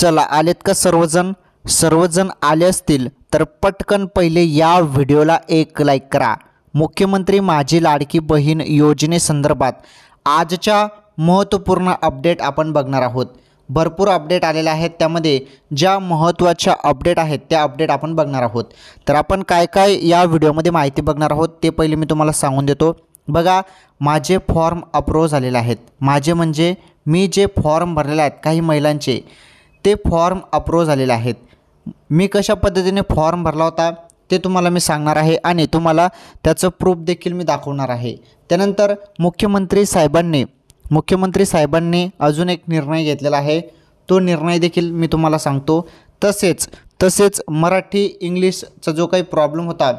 चला आलेत का सर्वजण? सर्वजण आले असतील तर पटकन पहिले या व्हिडिओला एक लाईक करा। मुख्यमंत्री माझी लाडकी बहीण योजनेसंदर्भात आजच्या महत्त्वपूर्ण अपडेट आपण बघणार आहोत। भरपूर अपडेट आलेले आहेत, त्यामध्ये ज्या महत्त्वाच्या अपडेट आहेत त्या अपडेट आपण बघणार आहोत। तर आपण काय काय या व्हिडिओमध्ये माहिती बघणार आहोत ते पहिले मी तुम्हाला सांगून देतो। बघा, माझे फॉर्म अप्रूव्ह झालेले आहेत। माझे म्हणजे मी जे फॉर्म भरलेले आहेत काही महिलांचे, ते फॉर्म अप्रूव्ह झालेले आहेत। मी कशा पद्धतीने फॉर्म भरला होता ते तुम्हाला मी सांगणार आहे आणि तुम्हाला त्याचं प्रूफ देखील मी दाखवणार आहे। त्यानंतर मुख्यमंत्री साहेबांनी अजून एक निर्णय घेतलेला आहे, तो निर्णय देखील मी तुम्हाला सांगतो। तसेच मराठी इंग्लिशचा जो काही प्रॉब्लेम होता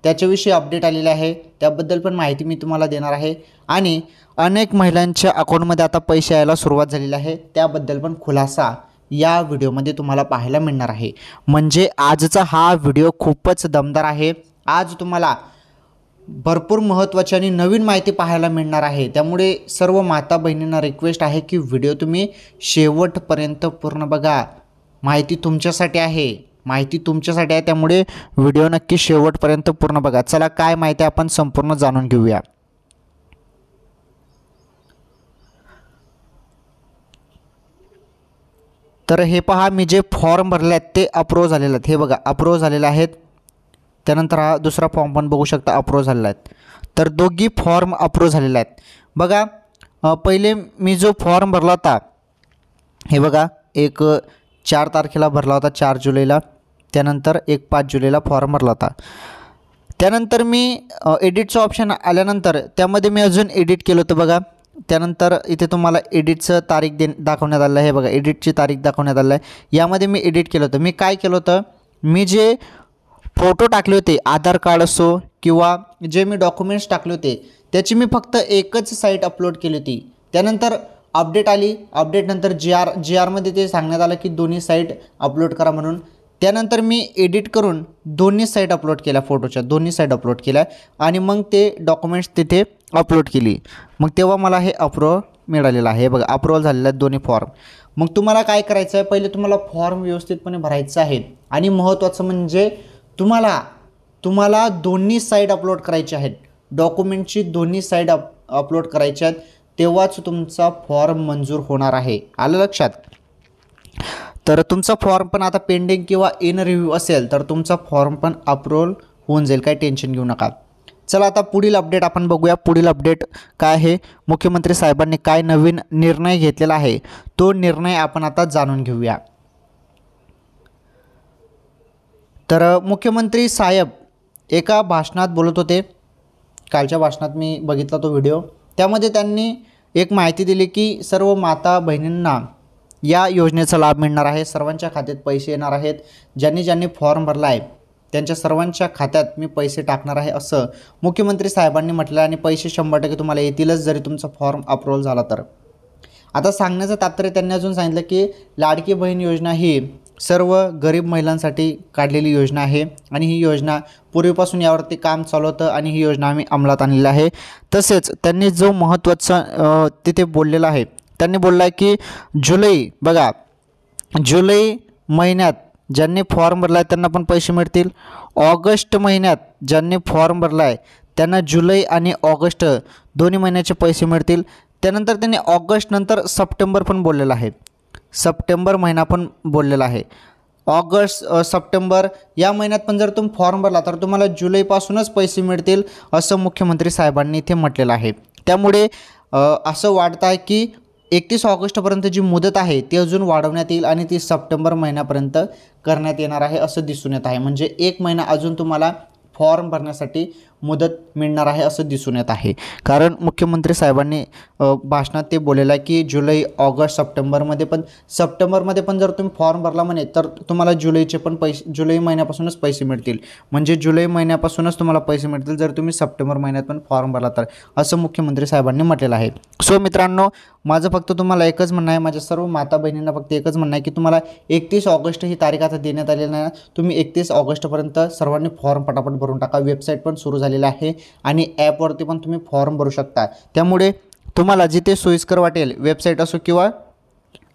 त्याच्याविषयी अपडेट आलेले आहे, त्याबद्दल पण माहिती मी तुम्हाला देणार आहे। आणि अनेक महिलांच्या अकाउंटमध्ये आता पैसे यायला सुरुवात झालेली आहे, त्याबद्दल पण खुलासा या व्हिडिओमध्ये तुम्हाला पाहायला मिळणार आहे। म्हणजे आजचा हा व्हिडिओ खूपच दमदार आहे। आज तुम्हाला भरपूर महत्त्वाची आणि नवीन माहिती पाहायला मिळणार आहे, त्यामुळे सर्व माता बहिणींना रिक्वेस्ट आहे की व्हिडिओ तुम्ही शेवटपर्यंत पूर्ण बघा। माहिती तुमच्यासाठी आहे, त्यामुळे व्हिडिओ नक्की शेवटपर्यंत पूर्ण बघा। चला काय माहिती आपण संपूर्ण जाणून घेऊया। तर हे पहा, मी जे फॉर्म भरले आहेत ते अप्रूव्ह झालेले आहेत। हे बघा अप्रूव्ह झालेले आहेत। त्यानंतर हा दुसरा फॉर्म पण बघू शकता अप्रूव्ह झालेला आहे। तर दोघी फॉर्म अप्रूव्ह झालेले आहेत। बघा, पहिले मी जो फॉर्म भरला होता हे बघा, एक 4 तारखेला भरला होता, 4 जुलैला। त्यानंतर एक 5 जुलैला फॉर्म भरला होता। त्यानंतर मी एडिटचं ऑप्शन आल्यानंतर त्यामध्ये मी अजून एडिट केलं होतं बघा। त्यानंतर इथे तुम्हाला एडिटचं तारीख दाखवण्यात आलं आहे बघा, एडिटची तारीख दाखवण्यात आलं आहे। यामध्ये मी एडिट केलं होतं। मी काय केलं होतं, मी जे फोटो टाकले होते, आधार कार्ड असो किंवा जे मी डॉक्युमेंट्स टाकले होते त्याची मी फक्त एकच साईट अपलोड केली होती। त्यानंतर अपडेट आली, अपडेटनंतर जी आरमध्ये ते सांगण्यात आलं की दोन्ही साईट अपलोड करा म्हणून। त्यानंतर मी एडिट करून दोन्ही साईट अपलोड केल्या, फोटोच्या दोन्ही साईट अपलोड केल्या आणि मग ते डॉक्युमेंट्स तिथे अपलोड केली। मग तेव्हा मला हे अप्रूव्ह मिळालेलं आहे बघा, अप्रूव्ह झालेलं आहे दोन्ही फॉर्म। मग तुम्हाला काय करायचं आहे, पहिले तुम्हाला फॉर्म व्यवस्थितपणे भरायचं आहे आणि महत्त्वाचं म्हणजे तुम्हाला दोन्ही साईट अपलोड करायचे आहेत, डॉक्युमेंटची दोन्ही साईट अपलोड करायच्या आहेत, तेव्हाच तुमचा फॉर्म मंजूर होणार आहे। आलं लक्षात? तर तुमचा फॉर्म पण आता पेंडिंग किंवा इन रिव्ह्यू असेल तर तुमचा फॉर्म पण अप्रूव्ह होऊन जाईल, काही टेन्शन घेऊ नका। चला आता पुढील अपडेट आपण बघूया। पुढील अपडेट काय आहे, मुख्यमंत्री साहेबांनी काय नवीन निर्णय घेतलेला आहे तो निर्णय आपण आता जाणून घेऊया। तर मुख्यमंत्री साहेब एका भाषणात बोलत होते, कालच्या भाषणात मी बघितला तो व्हिडिओ। त्यामध्ये त्यांनी एक माहिती दिली की सर्व माता बहिणींना या योजनेचा लाभ मिळणार आहे, सर्वांच्या खात्यात पैसे येणार आहेत। ज्यांनी फॉर्म भरला आहे त्यांच्या सर्वांच्या खात्यात मी पैसे टाकणार आहे असं मुख्यमंत्री साहेबांनी म्हटलं आणि पैसे 100% तुम्हाला येतीलच जरी तुमचा फॉर्म अप्रूव्ह झाला तर। आता सांगण्याचं तात्पर्य त्यांनी अजून सांगितलं की लाडकी बहीण योजना ही सर्व गरीब महिलांसाठी काढलेली योजना आहे आणि ही योजना पूर्वीपासून यावरती काम चालू होतं आणि ही योजना आम्ही अंमलात आणलेली आहे। तसेच त्यांनी जो महत्त्वाचा तिथे बोललेला आहे, त्यांनी बोलला आहे की जुलै महिन्यात ज्यांनी फॉर्म भरला आहे त्यांना पण पैसे मिळतील। ऑगस्ट महिन्यात ज्यांनी फॉर्म भरला आहे त्यांना जुलै आणि ऑगस्ट दोन्ही महिन्याचे पैसे मिळतील। त्यानंतर त्यांनी ऑगस्ट नंतर सप्टेंबर पण बोललेलं आहे, सप्टेंबर महिना पण बोललेला आहे। ऑगस्ट सप्टेंबर या महिन्यात पण जर तुम्ही फॉर्म भरला तर तुम्हाला जुलैपासूनच पैसे मिळतील असं मुख्यमंत्री साहेबांनी इथे म्हटलेलं आहे। त्यामुळे असं वाटतं आहे की 31 ऑगस्टपर्यंत जी मुदत आहे ती अजून वाढवण्यात येईल आणि ती सप्टेंबर महिन्यापर्यंत करण्यात येणार आहे असं दिसून येत आहे। म्हणजे 1 महिना अजून तुम्हाला फॉर्म भरण्यासाठी मुदत मिळणार आहे असं दिसून येत आहे। कारण मुख्यमंत्री साहेबांनी भाषणात ते बोललेलं आहे की जुलै ऑगस्ट सप्टेंबरमध्ये पण जर तुम्ही फॉर्म भरला म्हणे तर तुम्हाला जुलै महिन्यापासूनच पैसे मिळतील। म्हणजे जुलै महिन्यापासूनच तुम्हाला पैसे मिळतील जर तुम्ही सप्टेंबर महिन्यात पण फॉर्म भरला तर, असं मुख्यमंत्री साहेबांनी म्हटलेलं आहे। सो मित्रांनो, माझं फक्त तुम्हाला एकच म्हणणं आहे, माझ्या सर्व माता बहिणींना फक्त एकच म्हणणं आहे की तुम्हाला 31 ऑगस्ट ही तारीख आता देण्यात आलेली नाही, तुम्ही 31 ऑगस्टपर्यंत सर्वांनी फॉर्म पटापट भरून टाका। वेबसाईट पण सुरू झालेली आहे आणि ॲपवरती पण तुम्ही फॉर्म भरू शकता। त्यामुळे तुम्हाला जिथे सोयीस्कर वाटेल, वेबसाईट असो किंवा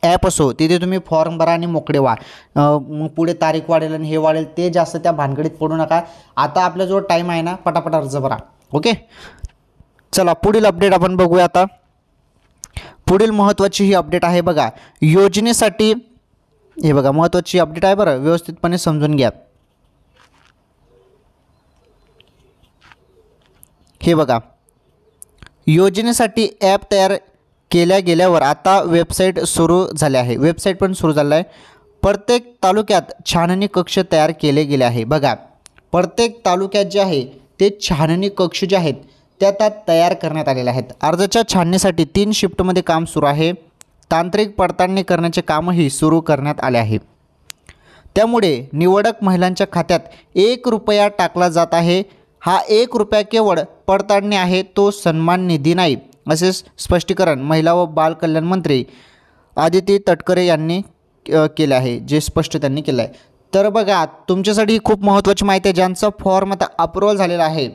ॲप असो तिथे तुम्ही फॉर्म भरा आणि मोकळे व्हा. मग पुढे तारीख वाढेल आणि हे वाढेल ते जास्त त्या भानगडीत पडू नका. आता आपल्याजवळ टाईम आहे ना, पटापट अर्ज भरा. ओके, चला पुढील अपडेट आपण बघूया. आता पुढील महत्त्वाची ही अपडेट आहे बघा, योजनेसाठी. हे बघा महत्त्वाची अपडेट आहे बरं, व्यवस्थितपणे समजून घ्या. हे बघा, योजनेसाठी ॲप तयार केल्या गेल्यावर आता वेबसाईट सुरू झाले आहे. वेबसाईट पण सुरू झालं आहे. प्रत्येक तालुक्यात छाननी कक्ष तयार केले गेले आहे. बघा, प्रत्येक तालुक्यात जे आहे ते छाननी कक्ष जे आहेत त्या तयार करण्यात आलेले आहेत. अर्जाच्या छाननीसाठी 3 शिफ्टमध्ये काम सुरू आहे. तांत्रिक पडताळणी करण्याचे कामही सुरू करण्यात आले आहे. त्यामुळे निवडक महिलांच्या खात्यात 1 रुपया टाकला जात आहे. हा 1 रुपया केवळ पडताळणी आहे, तो सन्मान निधी नाही, असे स्पष्टीकरण महिला व बाल कल्याण मंत्री आदिती तटकरे यांनी केले आहे. जे स्पष्ट त्यांनी केलं आहे. तर बघा, तुमच्यासाठी खूप महत्त्वाची माहिती आहे. ज्यांचा फॉर्म आता अप्रूव्हल झालेला आहे,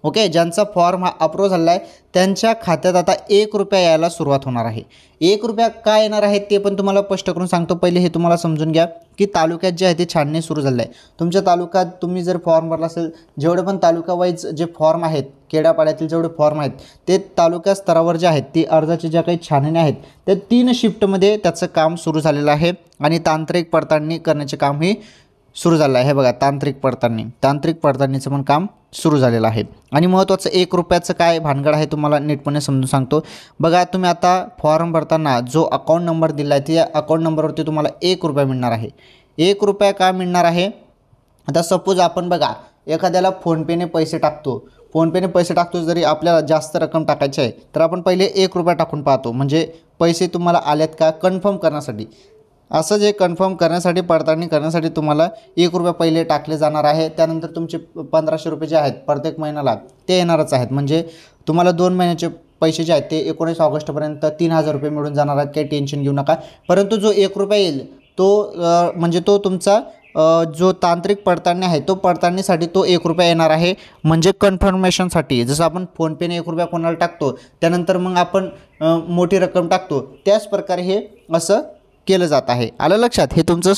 ओके, ज्यांचा फॉर्म हा अप्रूव्ह झाला आहे त्यांच्या खात्यात आता 1 रुपया यायला सुरुवात होणार आहे. 1 रुपया काय येणार आहे ते पण तुम्हाला स्पष्ट करून सांगतो. पहिले हे तुम्हाला समजून घ्या की तालुक्यात जे आहे ते छाननी सुरू झालं आहे. तुमच्या तालुक्यात तुम्ही जर फॉर्म भरला असेल, जेवढे पण तालुका वाईज जे फॉर्म आहेत, खेड्यापाड्यातील जेवढे फॉर्म आहेत ते तालुका स्तरावर जे आहेत ती अर्जाचे ज्या काही छाननी आहेत ते 3 शिफ्टमध्ये त्याचं काम सुरू झालेलं आहे. आणि तांत्रिक पडताळणी करण्याचे कामही सुरू झालं आहे. हे बघा, तांत्रिक पडताळणीचं पण काम सुरू झालेलं आहे. आणि महत्त्वाचं 1 रुपयाचं काय भानगड आहे तुम्हाला नीटपणे समजून सांगतो. बघा, तुम्ही आता फॉर्म भरताना जो अकाउंट नंबर दिला आहे त्या अकाउंट नंबरवरती तुम्हाला 1 रुपया मिळणार आहे. 1 रुपया का मिळणार आहे? आता सपोज आपण बघा एखाद्याला फोनपेने पैसे टाकतो, जरी आपल्याला जास्त रक्कम टाकायची आहे तर आपण पहिले 1 रुपया टाकून पाहतो, म्हणजे पैसे तुम्हाला आलेत का कन्फर्म करण्यासाठी. असं जे कन्फर्म करण्यासाठी, पडताळणी करण्यासाठी तुम्हाला 1 रुपया पहिले टाकले जाणार आहे. त्यानंतर तुमचे 1500 रुपये जे आहेत प्रत्येक महिन्याला ते येणारच आहेत. म्हणजे तुम्हाला 2 महिन्याचे पैसे जे आहेत ते 19 ऑगस्टपर्यंत 3000 रुपये मिळून जाणार आहेत. काही टेन्शन घेऊ नका. परंतु जो 1 रुपया येईल तो म्हणजे तो तुमचा जो तांत्रिक पडताळणी आहे तो पडताळणीसाठी तो 1 रुपया येणार आहे. म्हणजे कन्फर्मेशनसाठी, जसं आपण फोनपेने 1 रुपया कोणाला टाकतो त्यानंतर मग आपण मोठी रक्कम टाकतो, त्याच प्रकारे हे असं केलं जात आहे. आलं लक्षात? हे तुमचं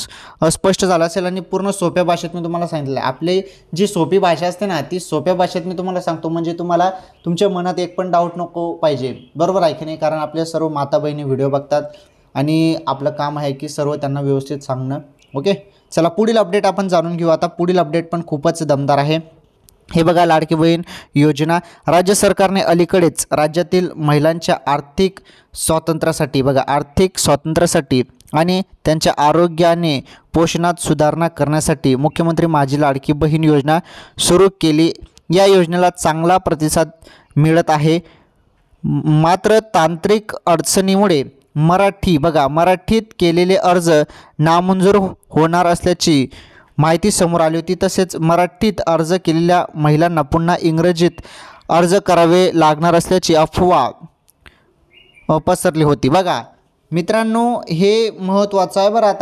स्पष्ट झालं असेल. आणि पूर्ण सोप्या भाषेत मी तुम्हाला सांगितलं आहे. आपली जी सोपी भाषा असते ना ती सोप्या भाषेत मी तुम्हाला सांगतो, म्हणजे तुम्हाला तुमच्या मनात एक पण डाऊट नको पाहिजे. बरोबर आहे की नाही? कारण आपल्या सर्व माता बहिणी व्हिडिओ बघतात आणि आपलं काम आहे की सर्व त्यांना व्यवस्थित सांगणं. ओके, चला पुढील अपडेट आपण जाणून घेऊ. आता पुढील अपडेट पण खूपच दमदार आहे. हे बघा, लाडकी बहीण योजना. राज्य सरकारने अलीकडेच राज्यातील महिलांच्या आर्थिक स्वातंत्र्यासाठी आणि त्यांच्या आरोग्याने पोषणात सुधारणा करण्यासाठी मुख्यमंत्री माझी लाडकी बहीण योजना सुरू केली. या योजनेला चांगला प्रतिसाद मिळत आहे. मात्र तांत्रिक अडचणीमुळे मराठीत केलेले अर्ज नामंजूर होणार असल्याची माहिती समोर आली होती. तसेच मराठीत अर्ज केलेल्या महिलांना पुन्हा इंग्रजीत अर्ज करावे लागणार असल्याची अफवा पसरली होती. बघा मित्रांनो, हे महत्त्वाचं आहे बरं.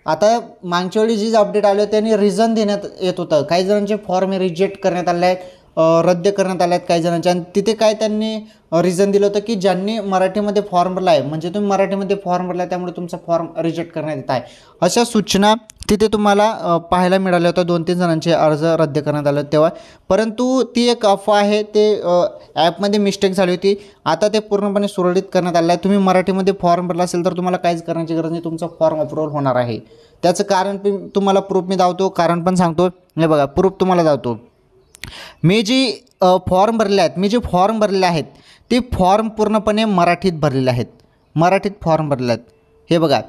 आता मागच्या वेळी जी अपडेट आली होती त्यांनी रिझन देण्यात येत होतं. काही जणांचे फॉर्म रिजेक्ट करण्यात आले आहेत, रद्द करण्यात आले आहेत काही जणांचे. आणि तिथे काय त्यांनी रिझन दिलं होतं की ज्यांनी मराठीमध्ये फॉर्म भरला आहे, म्हणजे तुम्ही मराठीमध्ये फॉर्म भरला आहे त्यामुळे तुमचा फॉर्म रिजेक्ट करण्यात येत आहे, अशा सूचना तिथे तुम्हाला पाहायला मिळाल्या होत्या. 2-3 जणांचे अर्ज रद्द करण्यात आले तेव्हा. परंतु ती एक अफवा आहे. ते ॲपमध्ये मिस्टेक झाली होती. आता ते पूर्णपणे सुरळीत करण्यात आलं आहे. तुम्ही मराठीमध्ये फॉर्म भरला असेल तर तुम्हाला काहीच करण्याची गरज नाही, तुमचा फॉर्म अप्रूव्हल होणार आहे. त्याचं कारण पण तुम्हाला प्रूफ मी दावतो, कारण पण सांगतो. हे बघा, प्रूफ तुम्हाला दावतो. मी जे फॉर्म भरलेले आहेत ते फॉर्म पूर्णपणे मराठीत भरलेले आहेत. हे बघा,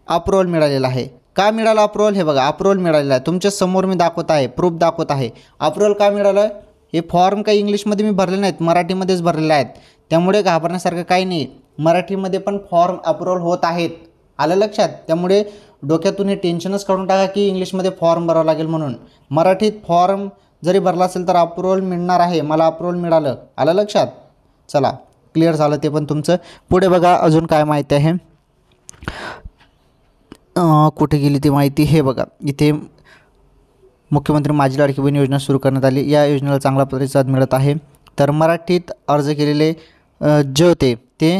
अप्रूव्हल मिळालेलं आहे. का मिळालं अप्रूव्हल? हे बघा, अप्रूव्हल मिळालेलं आहे. तुमच्या समोर मी दाखवत आहे, प्रूफ दाखवत आहे. अप्रूव्हल का मिळालं? हे फॉर्म काही इंग्लिशमध्ये मी भरले नाहीत, मराठीमध्येच भरलेले आहेत. त्यामुळे घाबरण्यासारखं काही नाही. मराठीमध्ये पण फॉर्म अप्रूव्हल होत आहेत. आलं लक्षात? त्यामुळे डोक्यातून हे टेन्शनच काढून टाका की इंग्लिशमध्ये फॉर्म भरावं लागेल म्हणून. मराठीत फॉर्म जरी भरला असेल तर अप्रूव्हल मिळणार आहे. मला अप्रूव्हल मिळालं. आलं लक्षात? चला, क्लिअर झालं ते पण तुमचं. पुढे बघा अजून काय माहिती आहे. कुठे गेली ती माहिती? हे बघा, इथे मुख्यमंत्री माझी लाडकी बहीण योजना सुरू करण्यात आली. या योजनेला चांगला प्रतिसाद मिळत आहे. तर मराठीत अर्ज केलेले जे होते ते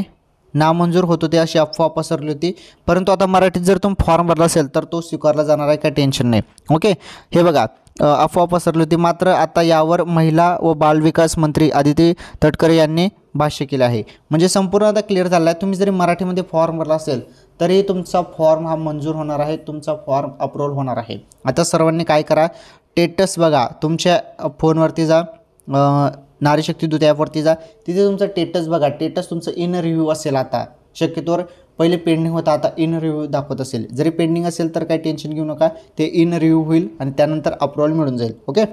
नामंजूर होत होते अशी अफवा पसरली होती, परंतु आता मराठीत जर तुम्ही फॉर्म भरला असेल तर तो स्वीकारला जाणार आहे, काय टेन्शन नाही. ओके, हे बघा अफवा पसरली होती, मात्र आता यावर महिला व बालविकास मंत्री आदिती तटकरे यांनी भाष्य केले आहे. म्हणजे संपूर्ण आता क्लिअर झालं आहे. तुम्ही जरी मराठीमध्ये फॉर्म भरला असेल तरी तुमचा फॉर्म हा मंजूर होणार आहे, तुमचा फॉर्म अप्रूव्ह होणार आहे. आता सर्वांनी काय करा, स्टेटस बघा, तुमच्या फोनवरती जा, नारी शक्ती दूत ॲपवरती जा, तिथे तुमचं स्टेटस बघा. स्टेटस तुमचं इन रिव्ह्यू असेल, आता शक्यतोवर पहिले पेंडिंग होता, आता इन रिव्ह्यू दाखवत असेल. जरी पेंडिंग असेल तर काही टेन्शन घेऊ नका, ते इन रिव्ह्यू होईल आणि त्यानंतर अप्रूव्हल मिळून जाईल. ओके,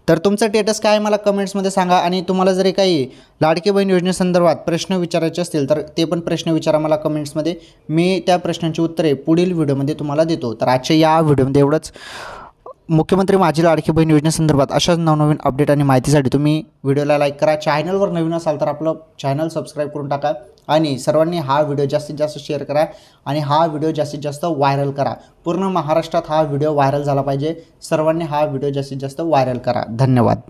तर तुमचं स्टेटस काय मला कमेंट्समध्ये सांगा. आणि तुम्हाला जरी काही लाडकी बहीण योजनेसंदर्भात प्रश्न विचारायचे असतील तर ते पण प्रश्न विचारा मला कमेंट्समध्ये. मी त्या प्रश्नांची उत्तरे पुढील व्हिडिओमध्ये तुम्हाला देतो. तर आजच्या या व्हिडिओमध्ये एवढंच. मुख्यमंत्री माझी लाडकी बहीण योजनेसंदर्भात अशाच नवनवीन अपडेट आणि माहितीसाठी तुम्ही व्हिडिओला लाईक करा. चॅनलवर नवीन असाल तर आपलं चॅनल सबस्क्राईब करून टाका आणि सर्वांनी हा व्हिडिओ जास्तीत जास्त शेअर करा आणि हा व्हिडिओ जास्तीत जास्त व्हायरल करा. पूर्ण महाराष्ट्रात हा व्हिडिओ व्हायरल झाला पाहिजे. सर्वांनी हा व्हिडिओ जास्तीत जास्त व्हायरल करा. धन्यवाद.